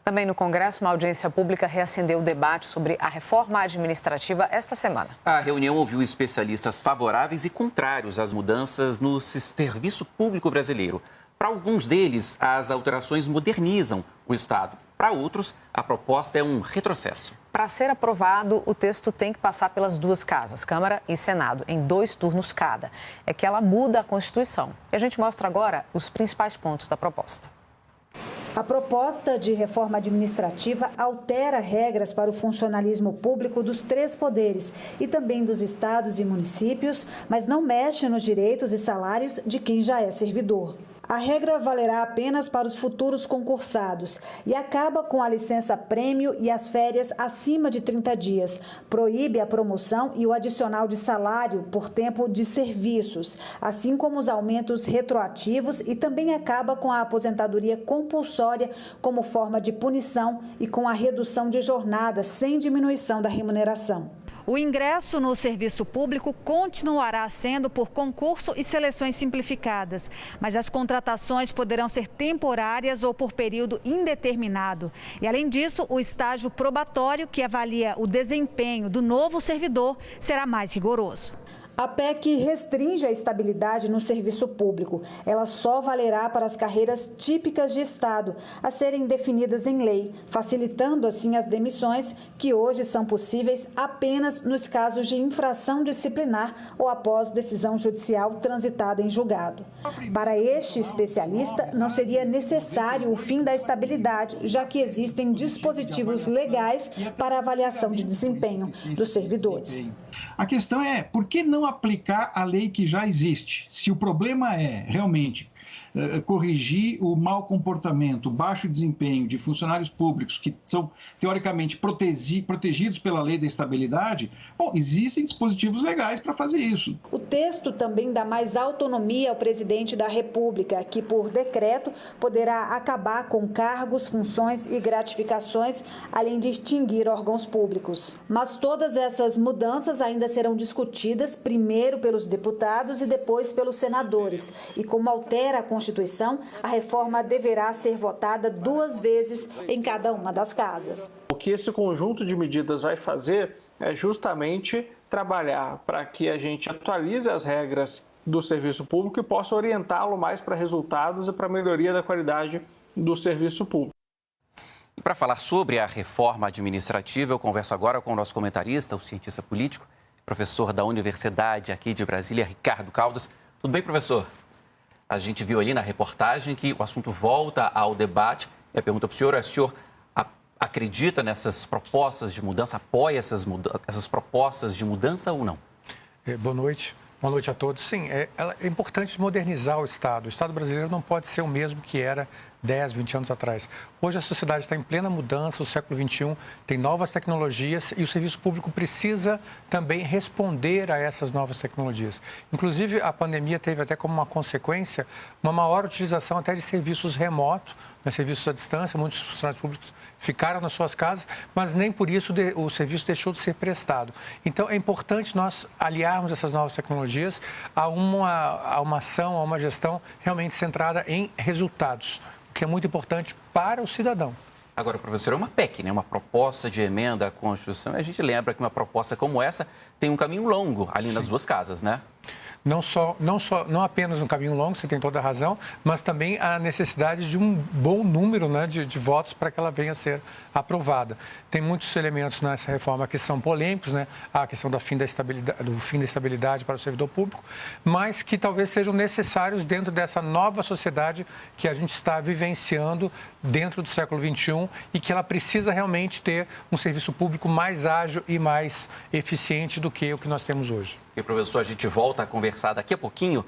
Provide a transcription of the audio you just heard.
Também no Congresso, uma audiência pública reacendeu o debate sobre a reforma administrativa esta semana. A reunião ouviu especialistas favoráveis e contrários às mudanças no serviço público brasileiro. Para alguns deles, as alterações modernizam o Estado. Para outros, a proposta é um retrocesso. Para ser aprovado, o texto tem que passar pelas duas casas, Câmara e Senado, em 2 turnos cada. É que ela muda a Constituição. E a gente mostra agora os principais pontos da proposta. A proposta de reforma administrativa altera regras para o funcionalismo público dos 3 poderes e também dos estados e municípios, mas não mexe nos direitos e salários de quem já é servidor. A regra valerá apenas para os futuros concursados e acaba com a licença-prêmio e as férias acima de 30 dias. Proíbe a promoção e o adicional de salário por tempo de serviços, assim como os aumentos retroativos, e também acaba com a aposentadoria compulsória como forma de punição e com a redução de jornada sem diminuição da remuneração. O ingresso no serviço público continuará sendo por concurso e seleções simplificadas, mas as contratações poderão ser temporárias ou por período indeterminado. E, além disso, o estágio probatório, que avalia o desempenho do novo servidor, será mais rigoroso. A PEC restringe a estabilidade no serviço público. Ela só valerá para as carreiras típicas de Estado, a serem definidas em lei, facilitando assim as demissões, que hoje são possíveis apenas nos casos de infração disciplinar ou após decisão judicial transitada em julgado. Para este especialista, não seria necessário o fim da estabilidade, já que existem dispositivos legais para avaliação de desempenho dos servidores. A questão é, por que não aplicar a lei que já existe? Se o problema é realmente corrigir o mau comportamento, o baixo desempenho de funcionários públicos que são teoricamente protegidos pela lei da estabilidade, bom, existem dispositivos legais para fazer isso. O texto também dá mais autonomia ao presidente da República, que por decreto poderá acabar com cargos, funções e gratificações, além de extinguir órgãos públicos. Mas todas essas mudanças ainda serão discutidas primeiro pelos deputados e depois pelos senadores. E como altera a Constituição, a reforma deverá ser votada 2 vezes em cada uma das casas. O que esse conjunto de medidas vai fazer é justamente trabalhar para que a gente atualize as regras do serviço público e possa orientá-lo mais para resultados e para a melhoria da qualidade do serviço público. E para falar sobre a reforma administrativa, eu converso agora com o nosso comentarista, o cientista político, professor da Universidade aqui de Brasília, Ricardo Caldas. Tudo bem, professor? A gente viu ali na reportagem que o assunto volta ao debate. Minha pergunta para o senhor é: o senhor acredita nessas propostas de mudança, apoia essas propostas de mudança ou não? Boa noite. Boa noite a todos. Sim, é importante modernizar o Estado. O Estado brasileiro não pode ser o mesmo que era 10, 20 anos atrás. Hoje a sociedade está em plena mudança, o século XXI tem novas tecnologias e o serviço público precisa também responder a essas novas tecnologias. Inclusive, a pandemia teve até como uma consequência uma maior utilização até de serviços remotos, serviços à distância. Muitos funcionários públicos ficaram nas suas casas, mas nem por isso o serviço deixou de ser prestado. Então, é importante nós aliarmos essas novas tecnologias a uma ação, a uma gestão realmente centrada em resultados, o que é muito importante para o cidadão. Agora, professor, é uma PEC, né? Uma proposta de emenda à Constituição. E a gente lembra que uma proposta como essa tem um caminho longo ali nas duas casas, né? Não apenas um caminho longo, você tem toda a razão, mas também a necessidade de um bom número, né, de votos para que ela venha a ser aprovada. Tem muitos elementos nessa reforma que são polêmicos, né? A questão do fim da estabilidade para o servidor público, mas que talvez sejam necessários dentro dessa nova sociedade que a gente está vivenciando dentro do século XXI e que ela precisa realmente ter um serviço público mais ágil e mais eficiente do que o que nós temos hoje. E, professor, a gente volta a conversar daqui a pouquinho.